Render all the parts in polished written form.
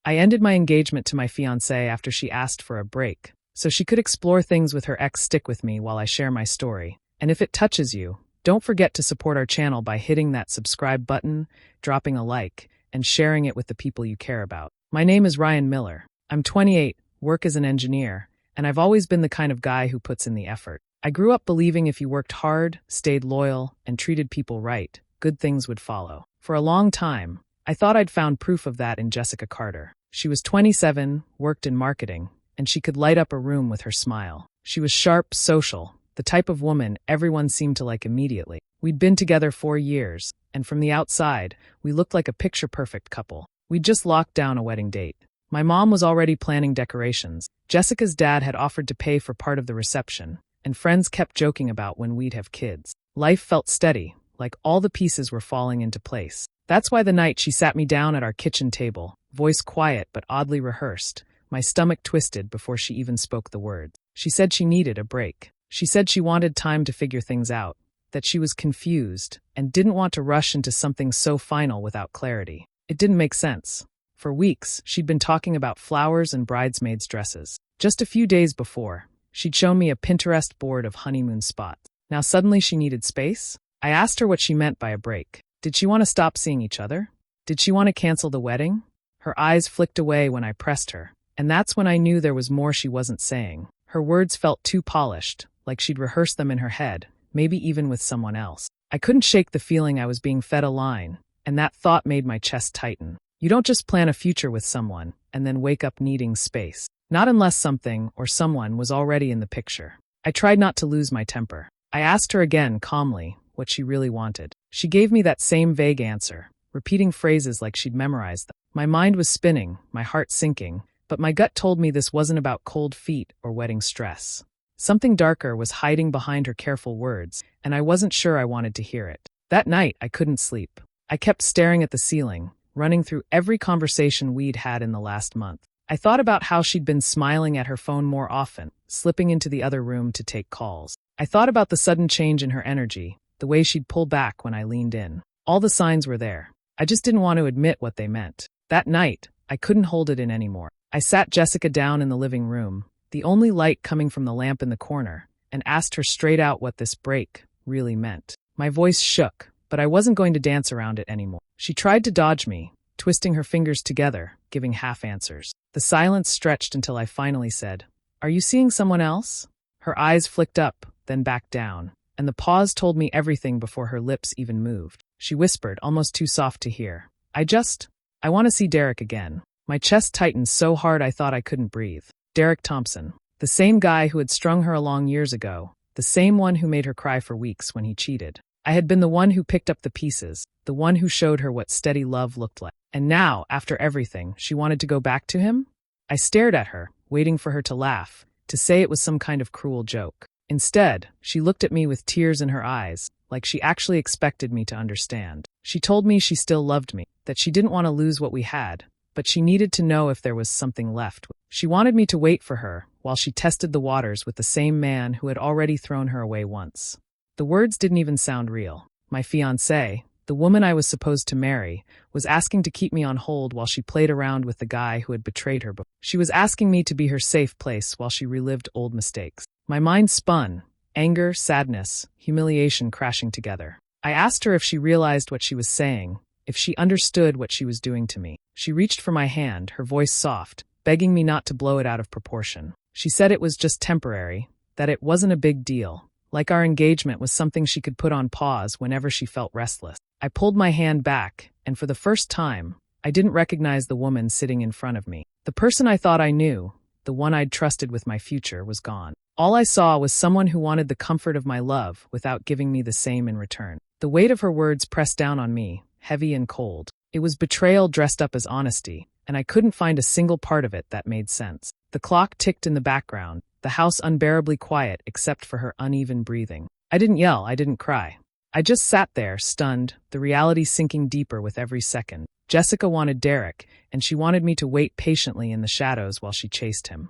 I ended my engagement to my fiancé after she asked for a break, so she could explore things with her ex. Stick with me while I share my story. And if it touches you, don't forget to support our channel by hitting that subscribe button, dropping a like, and sharing it with the people you care about. My name is Ryan Miller. I'm 28, work as an engineer, and I've always been the kind of guy who puts in the effort. I grew up believing if you worked hard, stayed loyal, and treated people right, good things would follow. For a long time, I thought I'd found proof of that in Jessica Carter. She was 27, worked in marketing, and she could light up a room with her smile. She was sharp, social, the type of woman everyone seemed to like immediately. We'd been together 4 years, and from the outside, we looked like a picture-perfect couple. We'd just locked down a wedding date. My mom was already planning decorations. Jessica's dad had offered to pay for part of the reception, and friends kept joking about when we'd have kids. Life felt steady, like all the pieces were falling into place. That's why the night she sat me down at our kitchen table, voice quiet but oddly rehearsed, my stomach twisted before she even spoke the words. She said she needed a break. She said she wanted time to figure things out, that she was confused, and didn't want to rush into something so final without clarity. It didn't make sense. For weeks, she'd been talking about flowers and bridesmaids' dresses. Just a few days before, she'd shown me a Pinterest board of honeymoon spots. Now suddenly she needed space? I asked her what she meant by a break. Did she want to stop seeing each other? Did she want to cancel the wedding? Her eyes flicked away when I pressed her, and that's when I knew there was more she wasn't saying. Her words felt too polished, like she'd rehearsed them in her head, maybe even with someone else. I couldn't shake the feeling I was being fed a line, and that thought made my chest tighten. You don't just plan a future with someone and then wake up needing space. Not unless something or someone was already in the picture. I tried not to lose my temper. I asked her again calmly what she really wanted. She gave me that same vague answer, repeating phrases like she'd memorized them. My mind was spinning, my heart sinking, but my gut told me this wasn't about cold feet or wedding stress. Something darker was hiding behind her careful words, and I wasn't sure I wanted to hear it. That night, I couldn't sleep. I kept staring at the ceiling, running through every conversation we'd had in the last month. I thought about how she'd been smiling at her phone more often, slipping into the other room to take calls. I thought about the sudden change in her energy, the way she'd pull back when I leaned in. All the signs were there. I just didn't want to admit what they meant. That night, I couldn't hold it in anymore. I sat Jessica down in the living room, the only light coming from the lamp in the corner, and asked her straight out what this break really meant. My voice shook, but I wasn't going to dance around it anymore. She tried to dodge me, twisting her fingers together, giving half answers. The silence stretched until I finally said, "Are you seeing someone else?" Her eyes flicked up, then back down, and the pause told me everything before her lips even moved. She whispered, almost too soft to hear, I want to see Derek again." My chest tightened so hard I thought I couldn't breathe. Derek Thompson, the same guy who had strung her along years ago, the same one who made her cry for weeks when he cheated. I had been the one who picked up the pieces, the one who showed her what steady love looked like. And now, after everything, she wanted to go back to him? I stared at her, waiting for her to laugh, to say it was some kind of cruel joke. Instead, she looked at me with tears in her eyes, like she actually expected me to understand. She told me she still loved me, that she didn't want to lose what we had, but she needed to know if there was something left. She wanted me to wait for her, while she tested the waters with the same man who had already thrown her away once. The words didn't even sound real. My fiancé, the woman I was supposed to marry, was asking to keep me on hold while she played around with the guy who had betrayed her before. She was asking me to be her safe place while she relived old mistakes. My mind spun, anger, sadness, humiliation crashing together. I asked her if she realized what she was saying, if she understood what she was doing to me. She reached for my hand, her voice soft, begging me not to blow it out of proportion. She said it was just temporary, that it wasn't a big deal, like our engagement was something she could put on pause whenever she felt restless. I pulled my hand back, and for the first time, I didn't recognize the woman sitting in front of me. The person I thought I knew, the one I'd trusted with my future, was gone. All I saw was someone who wanted the comfort of my love without giving me the same in return. The weight of her words pressed down on me, heavy and cold. It was betrayal dressed up as honesty, and I couldn't find a single part of it that made sense. The clock ticked in the background, the house unbearably quiet except for her uneven breathing. I didn't yell, I didn't cry. I just sat there, stunned, the reality sinking deeper with every second. Jessica wanted Derek, and she wanted me to wait patiently in the shadows while she chased him.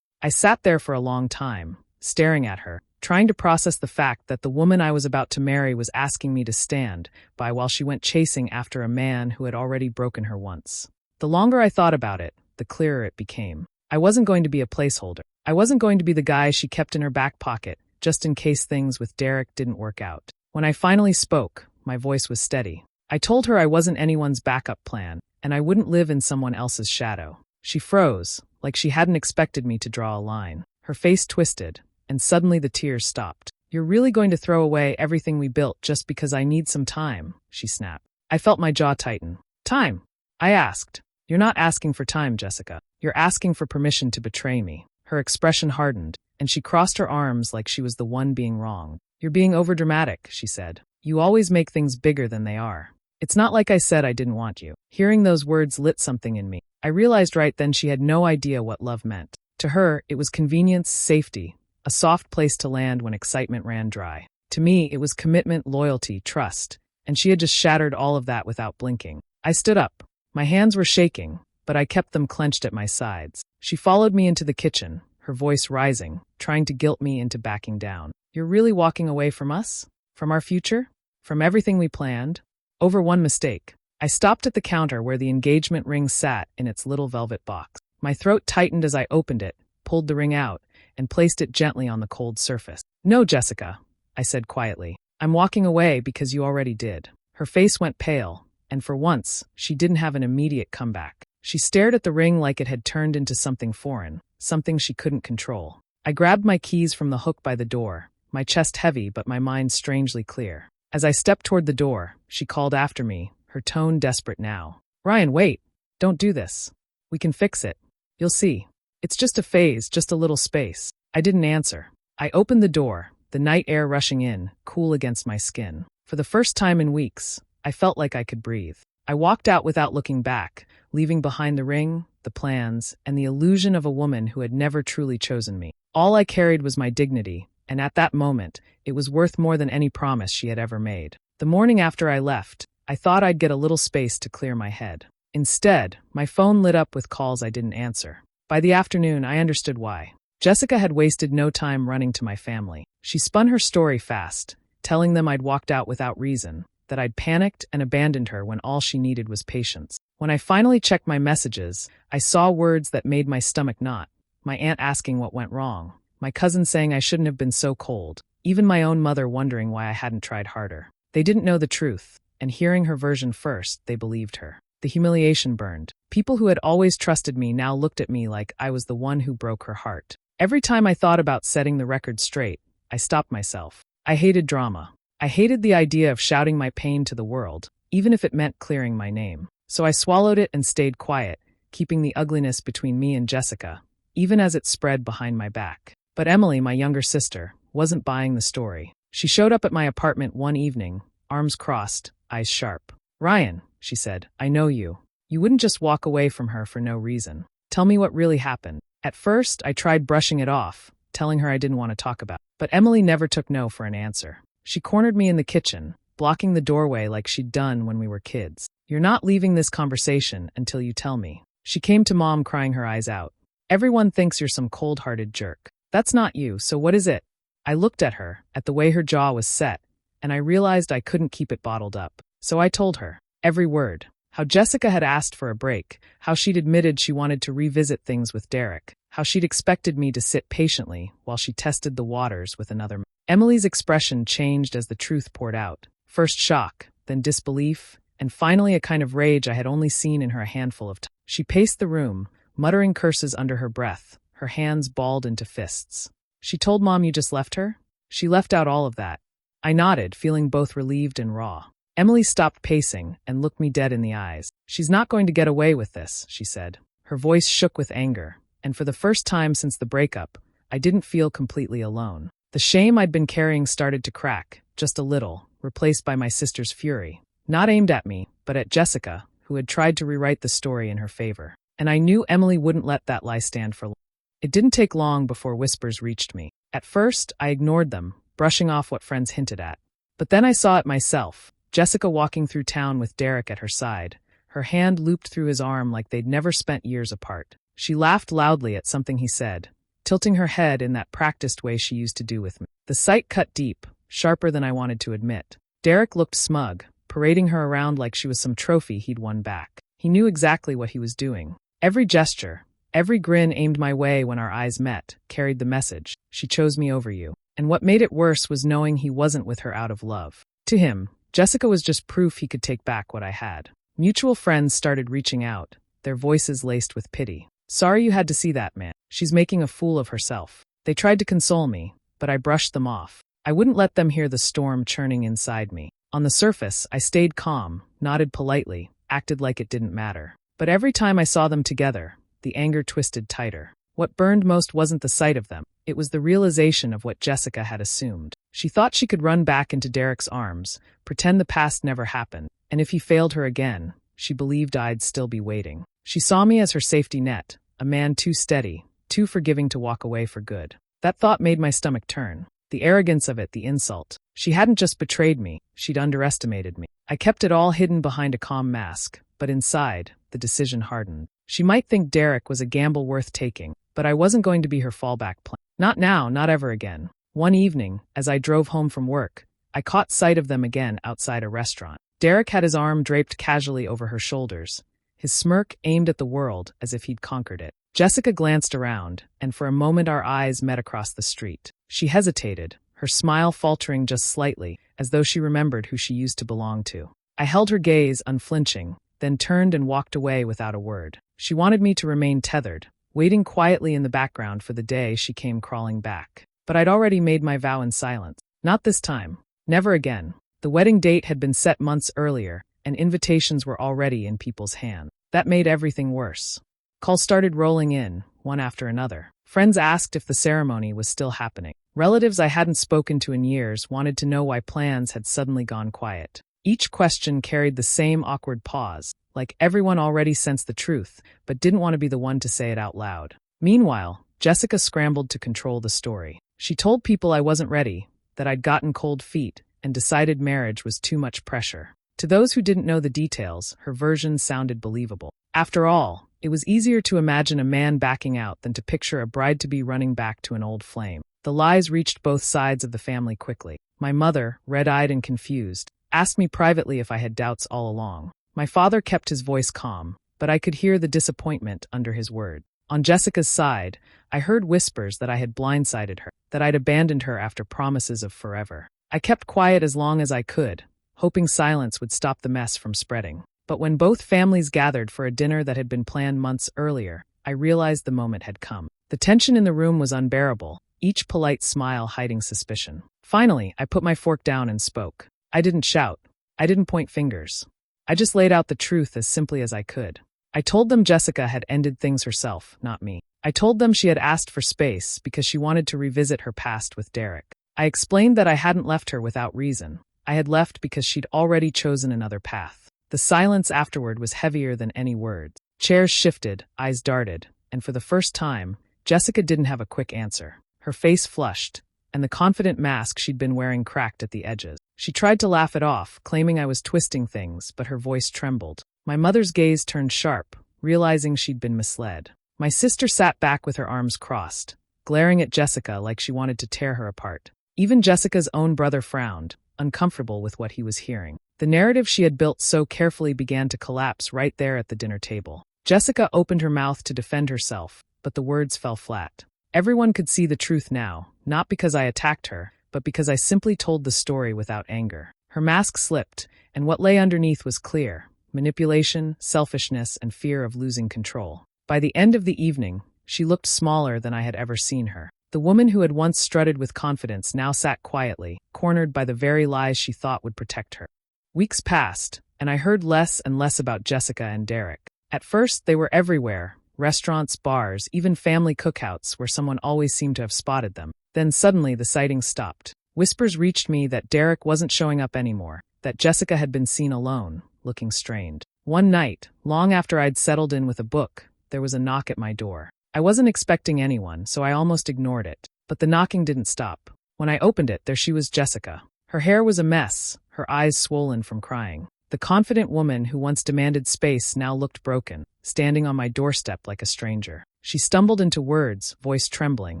I sat there for a long time, staring at her, trying to process the fact that the woman I was about to marry was asking me to stand by while she went chasing after a man who had already broken her once. The longer I thought about it, the clearer it became. I wasn't going to be a placeholder. I wasn't going to be the guy she kept in her back pocket, just in case things with Derek didn't work out. When I finally spoke, my voice was steady. I told her I wasn't anyone's backup plan, and I wouldn't live in someone else's shadow. She froze, like she hadn't expected me to draw a line. Her face twisted, and suddenly the tears stopped. "You're really going to throw away everything we built just because I need some time," she snapped. I felt my jaw tighten. "Time?" I asked. "You're not asking for time, Jessica. You're asking for permission to betray me." Her expression hardened, and she crossed her arms like she was the one being wronged. "You're being overdramatic," she said. "You always make things bigger than they are. It's not like I said I didn't want you." Hearing those words lit something in me. I realized right then she had no idea what love meant. To her, it was convenience, safety, a soft place to land when excitement ran dry. To me, it was commitment, loyalty, trust, and she had just shattered all of that without blinking. I stood up. My hands were shaking, but I kept them clenched at my sides. She followed me into the kitchen, her voice rising, trying to guilt me into backing down. "You're really walking away from us? From our future? From everything we planned? Over one mistake." I stopped at the counter where the engagement ring sat in its little velvet box. My throat tightened as I opened it, pulled the ring out, and placed it gently on the cold surface. "No, Jessica," I said quietly. "I'm walking away because you already did." Her face went pale, and for once, she didn't have an immediate comeback. She stared at the ring like it had turned into something foreign, something she couldn't control. I grabbed my keys from the hook by the door, my chest heavy but my mind strangely clear. As I stepped toward the door, she called after me, her tone desperate now. "Ryan, wait. Don't do this. We can fix it. You'll see. It's just a phase, just a little space." I didn't answer. I opened the door, the night air rushing in, cool against my skin. For the first time in weeks, I felt like I could breathe. I walked out without looking back, leaving behind the ring, the plans, and the illusion of a woman who had never truly chosen me. All I carried was my dignity, and at that moment, it was worth more than any promise she had ever made. The morning after I left, I thought I'd get a little space to clear my head. Instead, my phone lit up with calls I didn't answer. By the afternoon, I understood why. Jessica had wasted no time running to my family. She spun her story fast, telling them I'd walked out without reason, that I'd panicked and abandoned her when all she needed was patience. When I finally checked my messages, I saw words that made my stomach knot. My aunt asking what went wrong. My cousin saying I shouldn't have been so cold. Even my own mother wondering why I hadn't tried harder. They didn't know the truth, and hearing her version first, they believed her. The humiliation burned. People who had always trusted me now looked at me like I was the one who broke her heart. Every time I thought about setting the record straight, I stopped myself. I hated drama. I hated the idea of shouting my pain to the world, even if it meant clearing my name. So I swallowed it and stayed quiet, keeping the ugliness between me and Jessica, even as it spread behind my back. But Emily, my younger sister, wasn't buying the story. She showed up at my apartment one evening, arms crossed, eyes sharp. "Ryan," she said, "I know you. You wouldn't just walk away from her for no reason. Tell me what really happened." At first, I tried brushing it off, telling her I didn't want to talk about it. But Emily never took no for an answer. She cornered me in the kitchen, blocking the doorway like she'd done when we were kids. "You're not leaving this conversation until you tell me." She came to Mom crying her eyes out. "Everyone thinks you're some cold-hearted jerk. That's not you, so what is it?" I looked at her, at the way her jaw was set, and I realized I couldn't keep it bottled up. So I told her, every word. How Jessica had asked for a break, how she'd admitted she wanted to revisit things with Derek, how she'd expected me to sit patiently while she tested the waters with another man. Emily's expression changed as the truth poured out. First shock, then disbelief, and finally a kind of rage I had only seen in her a handful of times. She paced the room, muttering curses under her breath, her hands balled into fists. "She told Mom you just left her?" She left out all of that. I nodded, feeling both relieved and raw. Emily stopped pacing and looked me dead in the eyes. "She's not going to get away with this," she said. Her voice shook with anger, and for the first time since the breakup, I didn't feel completely alone. The shame I'd been carrying started to crack, just a little, replaced by my sister's fury. Not aimed at me, but at Jessica, who had tried to rewrite the story in her favor. And I knew Emily wouldn't let that lie stand for long. It didn't take long before whispers reached me. At first, I ignored them, brushing off what friends hinted at. But then I saw it myself. Jessica walking through town with Derek at her side, her hand looped through his arm like they'd never spent years apart. She laughed loudly at something he said, tilting her head in that practiced way she used to do with me. The sight cut deep, sharper than I wanted to admit. Derek looked smug, parading her around like she was some trophy he'd won back. He knew exactly what he was doing. Every gesture, every grin aimed my way when our eyes met, carried the message, she chose me over you. And what made it worse was knowing he wasn't with her out of love. To him, Jessica was just proof he could take back what I had. Mutual friends started reaching out, their voices laced with pity. Sorry you had to see that, man. She's making a fool of herself. They tried to console me, but I brushed them off. I wouldn't let them hear the storm churning inside me. On the surface, I stayed calm, nodded politely, acted like it didn't matter. But every time I saw them together, the anger twisted tighter. What burned most wasn't the sight of them. It was the realization of what Jessica had assumed. She thought she could run back into Derek's arms, pretend the past never happened, and if he failed her again, she believed I'd still be waiting. She saw me as her safety net, a man too steady, too forgiving to walk away for good. That thought made my stomach turn. The arrogance of it, the insult. She hadn't just betrayed me, she'd underestimated me. I kept it all hidden behind a calm mask, but inside, the decision hardened. She might think Derek was a gamble worth taking, but I wasn't going to be her fallback plan. Not now, not ever again. One evening, as I drove home from work, I caught sight of them again outside a restaurant. Derek had his arm draped casually over her shoulders, his smirk aimed at the world as if he'd conquered it. Jessica glanced around, and for a moment our eyes met across the street. She hesitated, her smile faltering just slightly, as though she remembered who she used to belong to. I held her gaze unflinching, then turned and walked away without a word. She wanted me to remain tethered, waiting quietly in the background for the day she came crawling back. But I'd already made my vow in silence. Not this time. Never again. The wedding date had been set months earlier, and invitations were already in people's hands. That made everything worse. Calls started rolling in, one after another. Friends asked if the ceremony was still happening. Relatives I hadn't spoken to in years wanted to know why plans had suddenly gone quiet. Each question carried the same awkward pause, like everyone already sensed the truth, but didn't want to be the one to say it out loud. Meanwhile, Jessica scrambled to control the story. She told people I wasn't ready, that I'd gotten cold feet, and decided marriage was too much pressure. To those who didn't know the details, her version sounded believable. After all, it was easier to imagine a man backing out than to picture a bride-to-be running back to an old flame. The lies reached both sides of the family quickly. My mother, red-eyed and confused, asked me privately if I had doubts all along. My father kept his voice calm, but I could hear the disappointment under his word. On Jessica's side, I heard whispers that I had blindsided her, that I'd abandoned her after promises of forever. I kept quiet as long as I could, hoping silence would stop the mess from spreading. But when both families gathered for a dinner that had been planned months earlier, I realized the moment had come. The tension in the room was unbearable, each polite smile hiding suspicion. Finally, I put my fork down and spoke. I didn't shout. I didn't point fingers. I just laid out the truth as simply as I could. I told them Jessica had ended things herself, not me. I told them she had asked for space because she wanted to revisit her past with Derek. I explained that I hadn't left her without reason. I had left because she'd already chosen another path. The silence afterward was heavier than any words. Chairs shifted, eyes darted, and for the first time, Jessica didn't have a quick answer. Her face flushed, and the confident mask she'd been wearing cracked at the edges. She tried to laugh it off, claiming I was twisting things, but her voice trembled. My mother's gaze turned sharp, realizing she'd been misled. My sister sat back with her arms crossed, glaring at Jessica like she wanted to tear her apart. Even Jessica's own brother frowned, uncomfortable with what he was hearing. The narrative she had built so carefully began to collapse right there at the dinner table. Jessica opened her mouth to defend herself, but the words fell flat. Everyone could see the truth now, not because I attacked her, but because I simply told the story without anger. Her mask slipped, and what lay underneath was clear: manipulation, selfishness, and fear of losing control. By the end of the evening, she looked smaller than I had ever seen her. The woman who had once strutted with confidence now sat quietly, cornered by the very lies she thought would protect her. Weeks passed, and I heard less and less about Jessica and Derek. At first, they were everywhere: restaurants, bars, even family cookouts where someone always seemed to have spotted them. Then suddenly the sightings stopped. Whispers reached me that Derek wasn't showing up anymore, that Jessica had been seen alone, looking strained. One night, long after I'd settled in with a book, there was a knock at my door. I wasn't expecting anyone, so I almost ignored it. But the knocking didn't stop. When I opened it, there she was, Jessica. Her hair was a mess, her eyes swollen from crying. The confident woman who once demanded space now looked broken, standing on my doorstep like a stranger. She stumbled into words, voice trembling,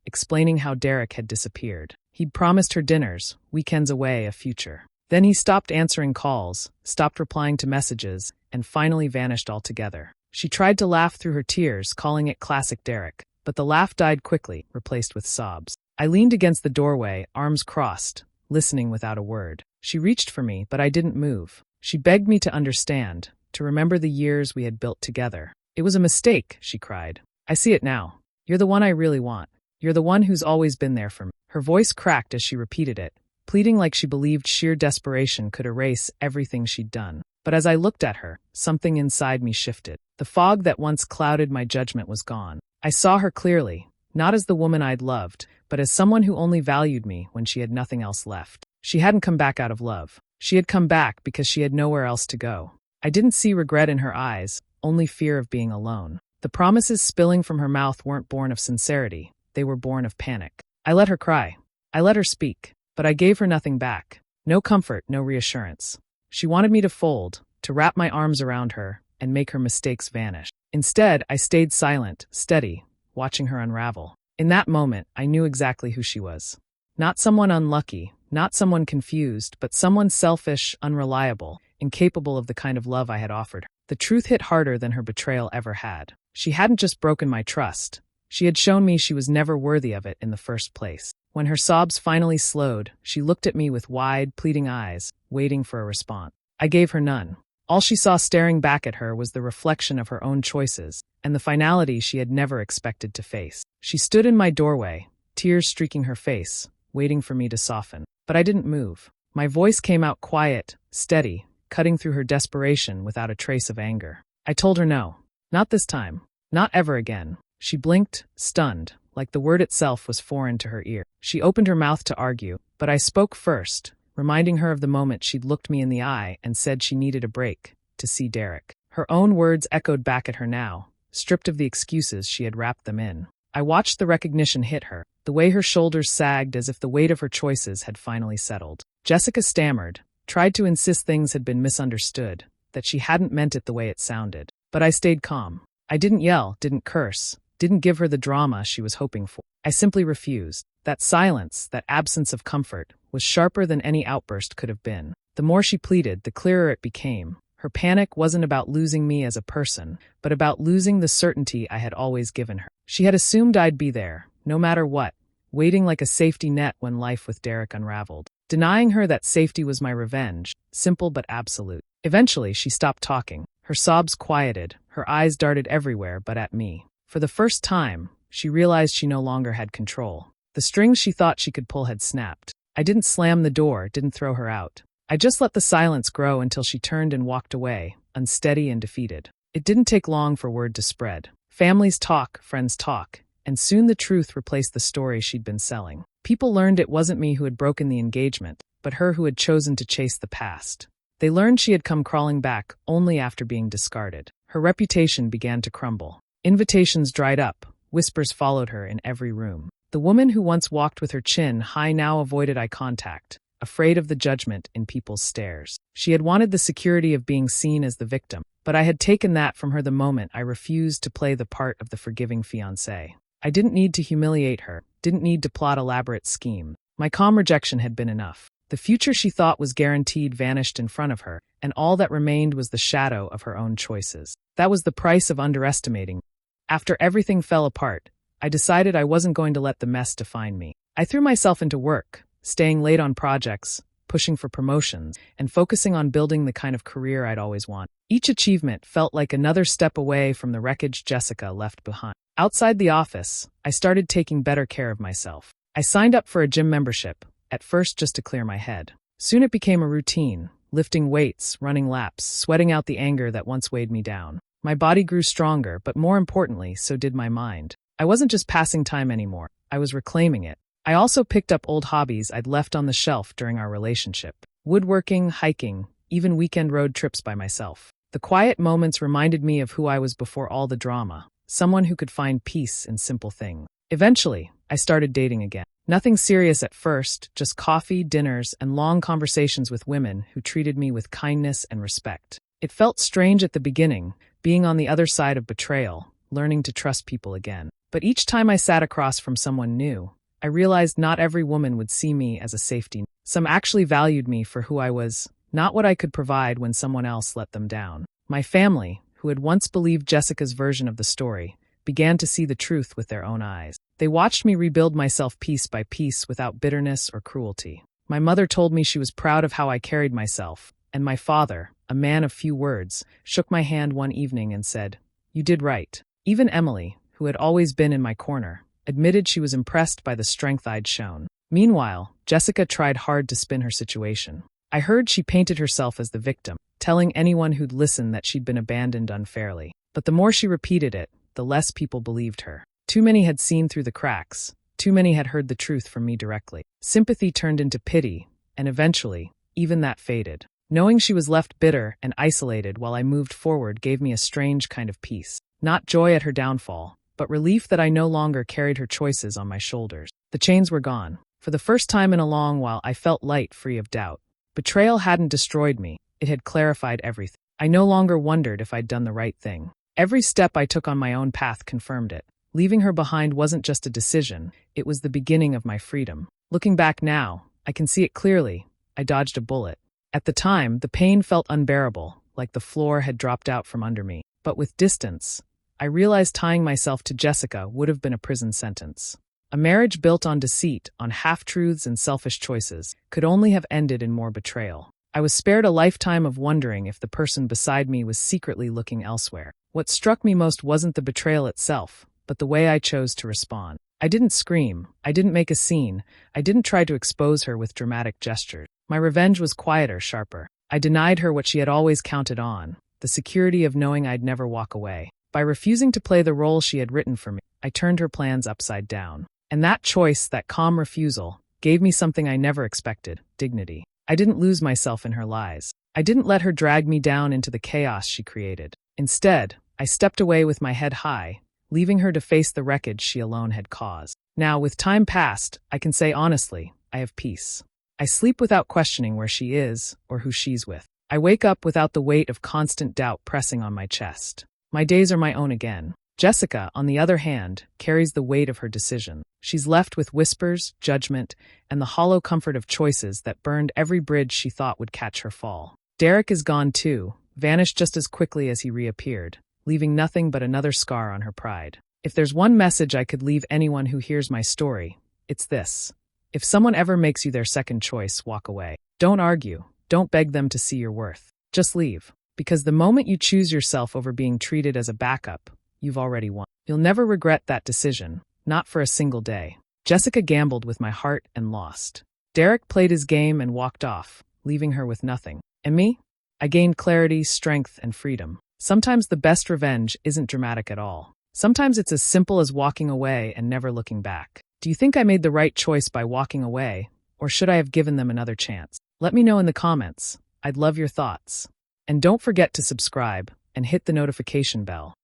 explaining how Derek had disappeared. He'd promised her dinners, weekends away, a future. Then he stopped answering calls, stopped replying to messages, and finally vanished altogether. She tried to laugh through her tears, calling it classic Derek, but the laugh died quickly, replaced with sobs. I leaned against the doorway, arms crossed, listening without a word. She reached for me, but I didn't move. She begged me to understand, to remember the years we had built together. It was a mistake, she cried. I see it now. You're the one I really want. You're the one who's always been there for me. Her voice cracked as she repeated it, pleading like she believed sheer desperation could erase everything she'd done. But as I looked at her, something inside me shifted. The fog that once clouded my judgment was gone. I saw her clearly, not as the woman I'd loved, but as someone who only valued me when she had nothing else left. She hadn't come back out of love. She had come back because she had nowhere else to go. I didn't see regret in her eyes, only fear of being alone. The promises spilling from her mouth weren't born of sincerity. They were born of panic. I let her cry. I let her speak. But I gave her nothing back. No comfort, no reassurance. She wanted me to fold, to wrap my arms around her, and make her mistakes vanish. Instead, I stayed silent, steady, watching her unravel. In that moment, I knew exactly who she was. Not someone unlucky, not someone confused, but someone selfish, unreliable, incapable of the kind of love I had offered her. The truth hit harder than her betrayal ever had. She hadn't just broken my trust. She had shown me she was never worthy of it in the first place. When her sobs finally slowed, she looked at me with wide, pleading eyes, waiting for a response. I gave her none. All she saw staring back at her was the reflection of her own choices, and the finality she had never expected to face. She stood in my doorway, tears streaking her face, waiting for me to soften. But I didn't move. My voice came out quiet, steady, cutting through her desperation without a trace of anger. I told her no. Not this time. Not ever again. She blinked, stunned, like the word itself was foreign to her ear. She opened her mouth to argue, but I spoke first, reminding her of the moment she'd looked me in the eye and said she needed a break, to see Derek. Her own words echoed back at her now, stripped of the excuses she had wrapped them in. I watched the recognition hit her, the way her shoulders sagged as if the weight of her choices had finally settled. Jessica stammered, tried to insist things had been misunderstood, that she hadn't meant it the way it sounded. But I stayed calm. I didn't yell, didn't curse, didn't give her the drama she was hoping for. I simply refused. That silence, that absence of comfort, was sharper than any outburst could have been. The more she pleaded, the clearer it became. Her panic wasn't about losing me as a person, but about losing the certainty I had always given her. She had assumed I'd be there, no matter what, waiting like a safety net when life with Derek unraveled. Denying her that safety was my revenge, simple but absolute. Eventually, she stopped talking. Her sobs quieted, her eyes darted everywhere but at me. For the first time, she realized she no longer had control. The strings she thought she could pull had snapped. I didn't slam the door, didn't throw her out. I just let the silence grow until she turned and walked away, unsteady and defeated. It didn't take long for word to spread. Families talk, friends talk, and soon the truth replaced the story she'd been selling. People learned it wasn't me who had broken the engagement, but her who had chosen to chase the past. They learned she had come crawling back only after being discarded. Her reputation began to crumble. Invitations dried up, whispers followed her in every room. The woman who once walked with her chin high now avoided eye contact, afraid of the judgment in people's stares. She had wanted the security of being seen as the victim, but I had taken that from her the moment I refused to play the part of the forgiving fiancé. I didn't need to humiliate her, didn't need to plot elaborate schemes. My calm rejection had been enough. The future she thought was guaranteed vanished in front of her, and all that remained was the shadow of her own choices. That was the price of underestimating me. After everything fell apart, I decided I wasn't going to let the mess define me. I threw myself into work, staying late on projects, pushing for promotions, and focusing on building the kind of career I'd always wanted. Each achievement felt like another step away from the wreckage Jessica left behind. Outside the office, I started taking better care of myself. I signed up for a gym membership, at first just to clear my head. Soon it became a routine, lifting weights, running laps, sweating out the anger that once weighed me down. My body grew stronger, but more importantly, so did my mind. I wasn't just passing time anymore, I was reclaiming it. I also picked up old hobbies I'd left on the shelf during our relationship. Woodworking, hiking, even weekend road trips by myself. The quiet moments reminded me of who I was before all the drama, someone who could find peace in simple things. Eventually, I started dating again. Nothing serious at first, just coffee, dinners, and long conversations with women who treated me with kindness and respect. It felt strange at the beginning, being on the other side of betrayal, learning to trust people again. But each time I sat across from someone new, I realized not every woman would see me as a safety net. Some actually valued me for who I was, not what I could provide when someone else let them down. My family, who who had once believed Jessica's version of the story, began to see the truth with their own eyes. They watched me rebuild myself piece by piece without bitterness or cruelty. My mother told me she was proud of how I carried myself, and my father, a man of few words, shook my hand one evening and said, "You did right." Even Emily, who had always been in my corner, admitted she was impressed by the strength I'd shown. Meanwhile, Jessica tried hard to spin her situation. I heard she painted herself as the victim, telling anyone who'd listen that she'd been abandoned unfairly. But the more she repeated it, the less people believed her. Too many had seen through the cracks. Too many had heard the truth from me directly. Sympathy turned into pity, and eventually, even that faded. Knowing she was left bitter and isolated while I moved forward gave me a strange kind of peace. Not joy at her downfall, but relief that I no longer carried her choices on my shoulders. The chains were gone. For the first time in a long while, I felt light, free of doubt. Betrayal hadn't destroyed me. It had clarified everything. I no longer wondered if I'd done the right thing. Every step I took on my own path confirmed it. Leaving her behind wasn't just a decision, it was the beginning of my freedom. Looking back now, I can see it clearly. I dodged a bullet. At the time, the pain felt unbearable, like the floor had dropped out from under me. But with distance, I realized tying myself to Jessica would have been a prison sentence. A marriage built on deceit, on half-truths and selfish choices, could only have ended in more betrayal. I was spared a lifetime of wondering if the person beside me was secretly looking elsewhere. What struck me most wasn't the betrayal itself, but the way I chose to respond. I didn't scream, I didn't make a scene, I didn't try to expose her with dramatic gestures. My revenge was quieter, sharper. I denied her what she had always counted on, the security of knowing I'd never walk away. By refusing to play the role she had written for me, I turned her plans upside down. And that choice, that calm refusal, gave me something I never expected: dignity. I didn't lose myself in her lies. I didn't let her drag me down into the chaos she created. Instead, I stepped away with my head high, leaving her to face the wreckage she alone had caused. Now, with time past, I can say honestly, I have peace. I sleep without questioning where she is or who she's with. I wake up without the weight of constant doubt pressing on my chest. My days are my own again. Jessica, on the other hand, carries the weight of her decision. She's left with whispers, judgment, and the hollow comfort of choices that burned every bridge she thought would catch her fall. Derek is gone too, vanished just as quickly as he reappeared, leaving nothing but another scar on her pride. If there's one message I could leave anyone who hears my story, it's this. If someone ever makes you their second choice, walk away. Don't argue. Don't beg them to see your worth. Just leave. Because the moment you choose yourself over being treated as a backup, you've already won. You'll never regret that decision, not for a single day. Jessica gambled with my heart and lost. Derek played his game and walked off, leaving her with nothing. And me? I gained clarity, strength, and freedom. Sometimes the best revenge isn't dramatic at all. Sometimes it's as simple as walking away and never looking back. Do you think I made the right choice by walking away, or should I have given them another chance? Let me know in the comments. I'd love your thoughts. And don't forget to subscribe and hit the notification bell.